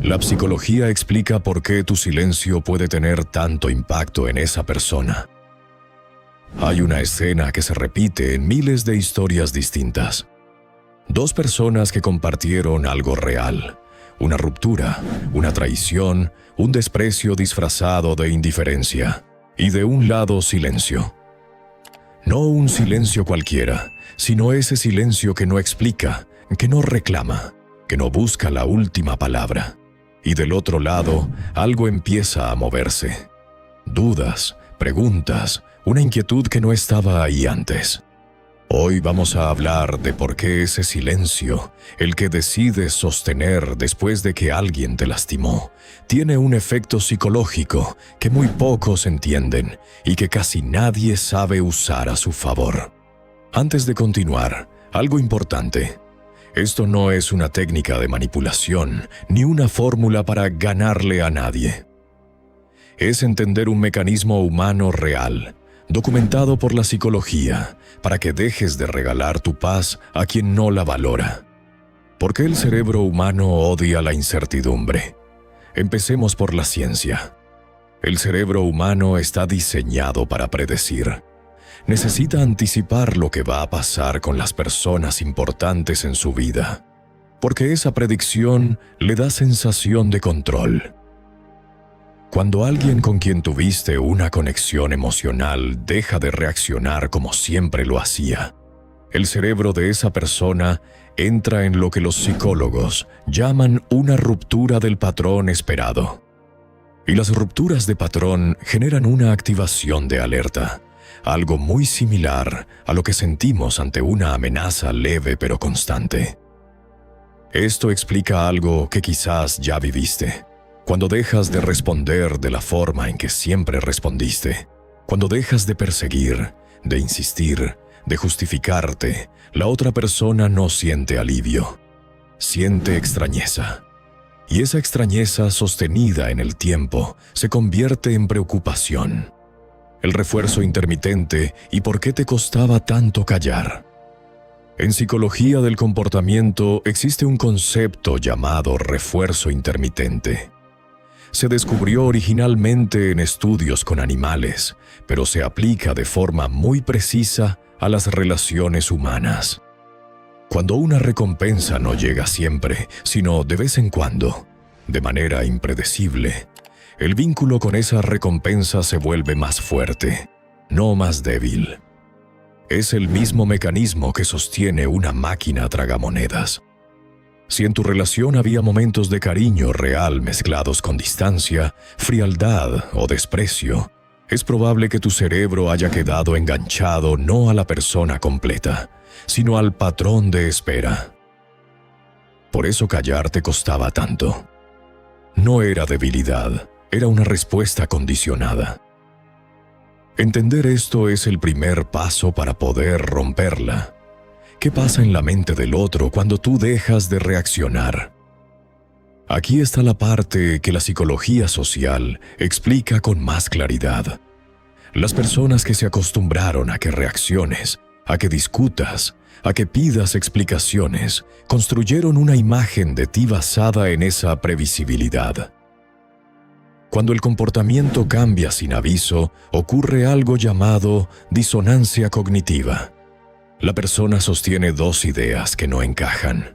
La psicología explica por qué tu silencio puede tener tanto impacto en esa persona. Hay una escena que se repite en miles de historias distintas. Dos personas que compartieron algo real, una ruptura, una traición, un desprecio disfrazado de indiferencia, y de un lado silencio. No un silencio cualquiera, sino ese silencio que no explica, que no reclama, que no busca la última palabra. Y del otro lado, algo empieza a moverse. Dudas, preguntas, una inquietud que no estaba ahí antes. Hoy vamos a hablar de por qué ese silencio, el que decides sostener después de que alguien te lastimó, tiene un efecto psicológico que muy pocos entienden y que casi nadie sabe usar a su favor. Antes de continuar, algo importante. Esto no es una técnica de manipulación ni una fórmula para ganarle a nadie. Es entender un mecanismo humano real, documentado por la psicología, para que dejes de regalar tu paz a quien no la valora. ¿Por qué el cerebro humano odia la incertidumbre? Empecemos por la ciencia. El cerebro humano está diseñado para predecir. Necesita anticipar lo que va a pasar con las personas importantes en su vida, porque esa predicción le da sensación de control. Cuando alguien con quien tuviste una conexión emocional deja de reaccionar como siempre lo hacía, el cerebro de esa persona entra en lo que los psicólogos llaman una ruptura del patrón esperado. Y las rupturas de patrón generan una activación de alerta, algo muy similar a lo que sentimos ante una amenaza leve pero constante. Esto explica algo que quizás ya viviste. Cuando dejas de responder de la forma en que siempre respondiste, cuando dejas de perseguir, de insistir, de justificarte, la otra persona no siente alivio, siente extrañeza. Y esa extrañeza sostenida en el tiempo se convierte en preocupación. El refuerzo intermitente y por qué te costaba tanto callar. En psicología del comportamiento existe un concepto llamado refuerzo intermitente. Se descubrió originalmente en estudios con animales, pero se aplica de forma muy precisa a las relaciones humanas. Cuando una recompensa no llega siempre, sino de vez en cuando, de manera impredecible, el vínculo con esa recompensa se vuelve más fuerte, no más débil. Es el mismo mecanismo que sostiene una máquina tragamonedas. Si en tu relación había momentos de cariño real mezclados con distancia, frialdad o desprecio, es probable que tu cerebro haya quedado enganchado no a la persona completa, sino al patrón de espera. Por eso callar te costaba tanto. No era debilidad, era una respuesta condicionada. Entender esto es el primer paso para poder romperla. ¿Qué pasa en la mente del otro cuando tú dejas de reaccionar? Aquí está la parte que la psicología social explica con más claridad. Las personas que se acostumbraron a que reacciones, a que discutas, a que pidas explicaciones, construyeron una imagen de ti basada en esa previsibilidad. Cuando el comportamiento cambia sin aviso, ocurre algo llamado disonancia cognitiva. La persona sostiene dos ideas que no encajan.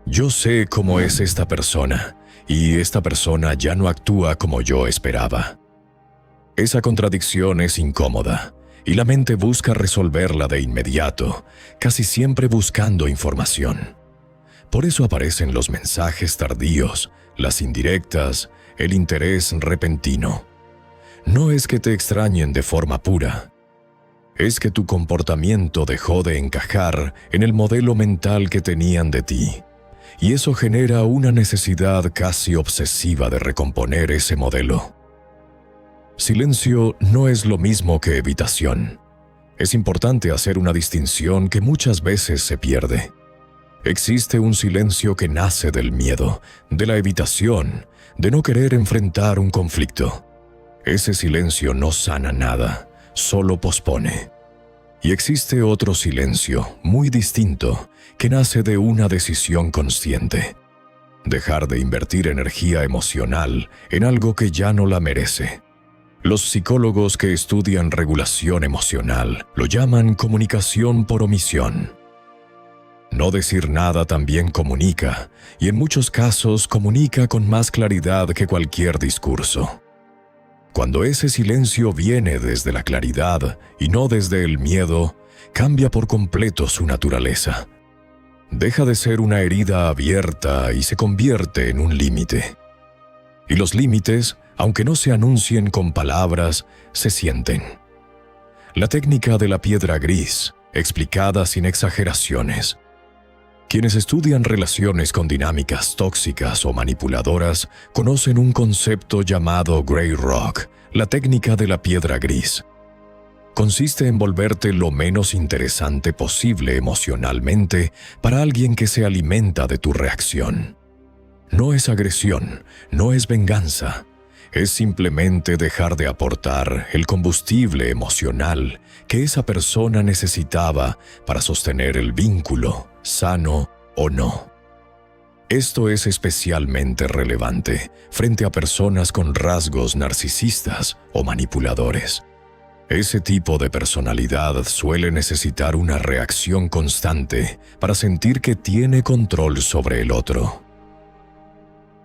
Yo sé cómo es esta persona, y esta persona ya no actúa como yo esperaba. Esa contradicción es incómoda, y la mente busca resolverla de inmediato, casi siempre buscando información. Por eso aparecen los mensajes tardíos, las indirectas, el interés repentino. No es que te extrañen de forma pura. Es que tu comportamiento dejó de encajar en el modelo mental que tenían de ti, y eso genera una necesidad casi obsesiva de recomponer ese modelo. Silencio no es lo mismo que evitación. Es importante hacer una distinción que muchas veces se pierde. Existe un silencio que nace del miedo, de la evitación, de no querer enfrentar un conflicto. Ese silencio no sana nada, solo pospone. Y existe otro silencio, muy distinto, que nace de una decisión consciente. Dejar de invertir energía emocional en algo que ya no la merece. Los psicólogos que estudian regulación emocional lo llaman comunicación por omisión. No decir nada también comunica, y en muchos casos comunica con más claridad que cualquier discurso. Cuando ese silencio viene desde la claridad y no desde el miedo, cambia por completo su naturaleza. Deja de ser una herida abierta y se convierte en un límite. Y los límites, aunque no se anuncien con palabras, se sienten. La técnica de la piedra gris, explicada sin exageraciones. Quienes estudian relaciones con dinámicas tóxicas o manipuladoras conocen un concepto llamado Grey Rock, la técnica de la piedra gris. Consiste en volverte lo menos interesante posible emocionalmente para alguien que se alimenta de tu reacción. No es agresión, no es venganza, es simplemente dejar de aportar el combustible emocional que esa persona necesitaba para sostener el vínculo, sano o no. Esto es especialmente relevante frente a personas con rasgos narcisistas o manipuladores. Ese tipo de personalidad suele necesitar una reacción constante para sentir que tiene control sobre el otro.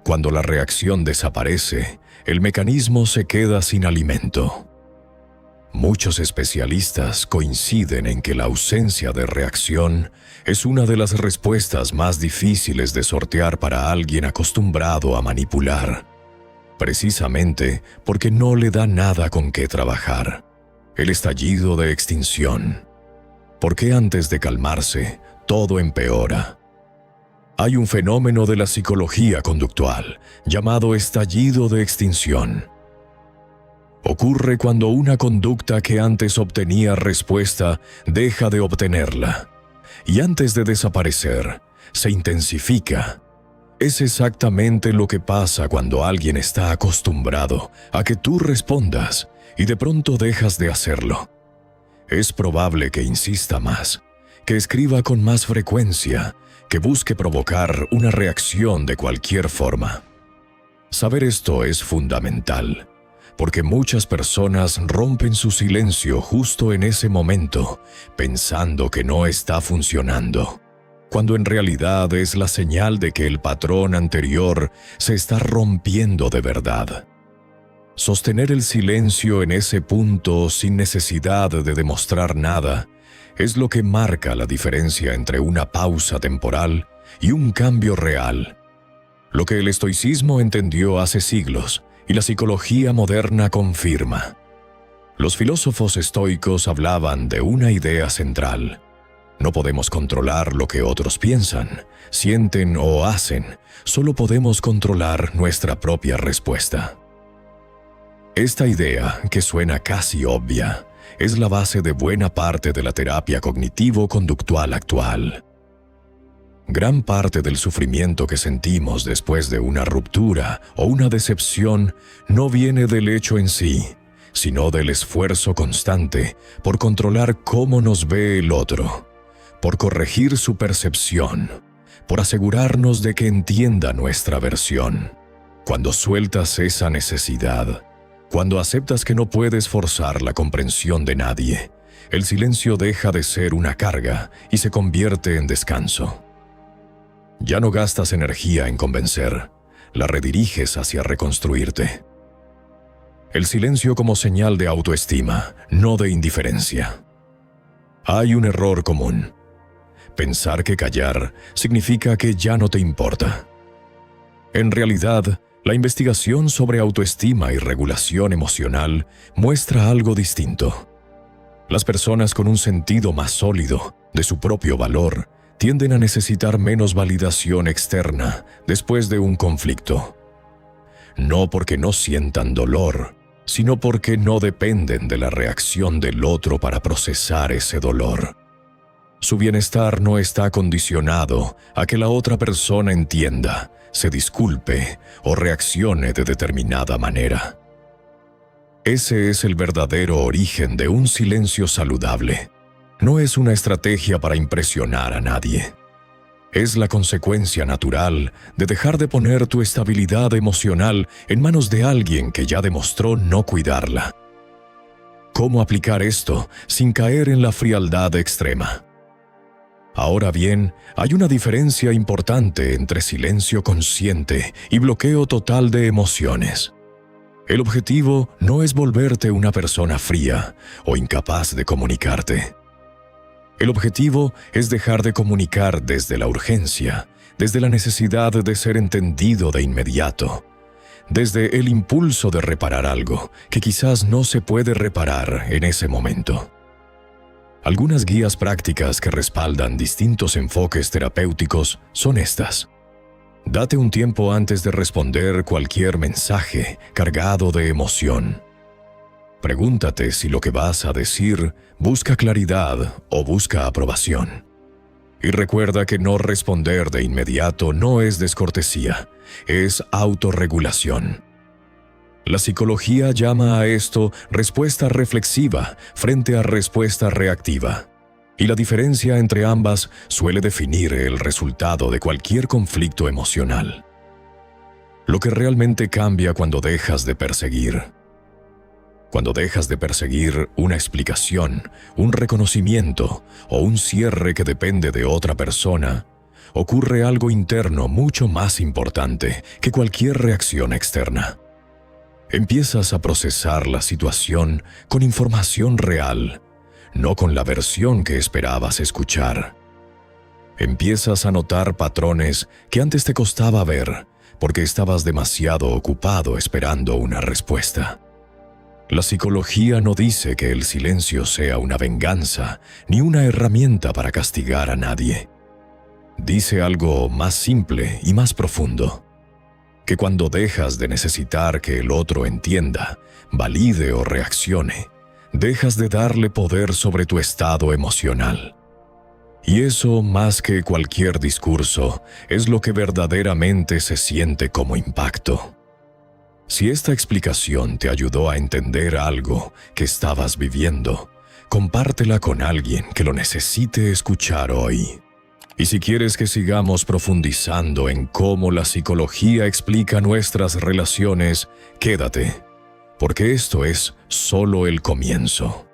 Cuando la reacción desaparece, el mecanismo se queda sin alimento. Muchos especialistas coinciden en que la ausencia de reacción es una de las respuestas más difíciles de sortear para alguien acostumbrado a manipular, precisamente porque no le da nada con qué trabajar. El estallido de extinción. Porque antes de calmarse, todo empeora. Hay un fenómeno de la psicología conductual llamado estallido de extinción. Ocurre cuando una conducta que antes obtenía respuesta deja de obtenerla, y antes de desaparecer, se intensifica. Es exactamente lo que pasa cuando alguien está acostumbrado a que tú respondas y de pronto dejas de hacerlo. Es probable que insista más, que escriba con más frecuencia, que busque provocar una reacción de cualquier forma. Saber esto es fundamental, porque muchas personas rompen su silencio justo en ese momento, pensando que no está funcionando, cuando en realidad es la señal de que el patrón anterior se está rompiendo de verdad. Sostener el silencio en ese punto sin necesidad de demostrar nada es lo que marca la diferencia entre una pausa temporal y un cambio real. Lo que el estoicismo entendió hace siglos y la psicología moderna confirma. Los filósofos estoicos hablaban de una idea central. No podemos controlar lo que otros piensan, sienten o hacen, solo podemos controlar nuestra propia respuesta. Esta idea, que suena casi obvia, es la base de buena parte de la terapia cognitivo-conductual actual. Gran parte del sufrimiento que sentimos después de una ruptura o una decepción no viene del hecho en sí, sino del esfuerzo constante por controlar cómo nos ve el otro, por corregir su percepción, por asegurarnos de que entienda nuestra versión. Cuando sueltas esa necesidad, cuando aceptas que no puedes forzar la comprensión de nadie, el silencio deja de ser una carga y se convierte en descanso. Ya no gastas energía en convencer, la rediriges hacia reconstruirte. El silencio como señal de autoestima, no de indiferencia. Hay un error común. Pensar que callar significa que ya no te importa. En realidad, la investigación sobre autoestima y regulación emocional muestra algo distinto. Las personas con un sentido más sólido de su propio valor tienden a necesitar menos validación externa después de un conflicto. No porque no sientan dolor, sino porque no dependen de la reacción del otro para procesar ese dolor. Su bienestar no está condicionado a que la otra persona entienda, se disculpe o reaccione de determinada manera. Ese es el verdadero origen de un silencio saludable. No es una estrategia para impresionar a nadie. Es la consecuencia natural de dejar de poner tu estabilidad emocional en manos de alguien que ya demostró no cuidarla. ¿Cómo aplicar esto sin caer en la frialdad extrema? Ahora bien, hay una diferencia importante entre silencio consciente y bloqueo total de emociones. El objetivo no es volverte una persona fría o incapaz de comunicarte. El objetivo es dejar de comunicar desde la urgencia, desde la necesidad de ser entendido de inmediato, desde el impulso de reparar algo que quizás no se puede reparar en ese momento. Algunas guías prácticas que respaldan distintos enfoques terapéuticos son estas. Date un tiempo antes de responder cualquier mensaje cargado de emoción. Pregúntate si lo que vas a decir busca claridad o busca aprobación. Y recuerda que no responder de inmediato no es descortesía, es autorregulación. La psicología llama a esto respuesta reflexiva frente a respuesta reactiva. Y la diferencia entre ambas suele definir el resultado de cualquier conflicto emocional. Lo que realmente cambia cuando dejas de perseguir. Cuando dejas de perseguir una explicación, un reconocimiento o un cierre que depende de otra persona, ocurre algo interno mucho más importante que cualquier reacción externa. Empiezas a procesar la situación con información real, no con la versión que esperabas escuchar. Empiezas a notar patrones que antes te costaba ver porque estabas demasiado ocupado esperando una respuesta. La psicología no dice que el silencio sea una venganza ni una herramienta para castigar a nadie. Dice algo más simple y más profundo. Que cuando dejas de necesitar que el otro entienda, valide o reaccione, dejas de darle poder sobre tu estado emocional. Y eso, más que cualquier discurso, es lo que verdaderamente se siente como impacto. Si esta explicación te ayudó a entender algo que estabas viviendo, compártela con alguien que lo necesite escuchar hoy. Y si quieres que sigamos profundizando en cómo la psicología explica nuestras relaciones, quédate, porque esto es solo el comienzo.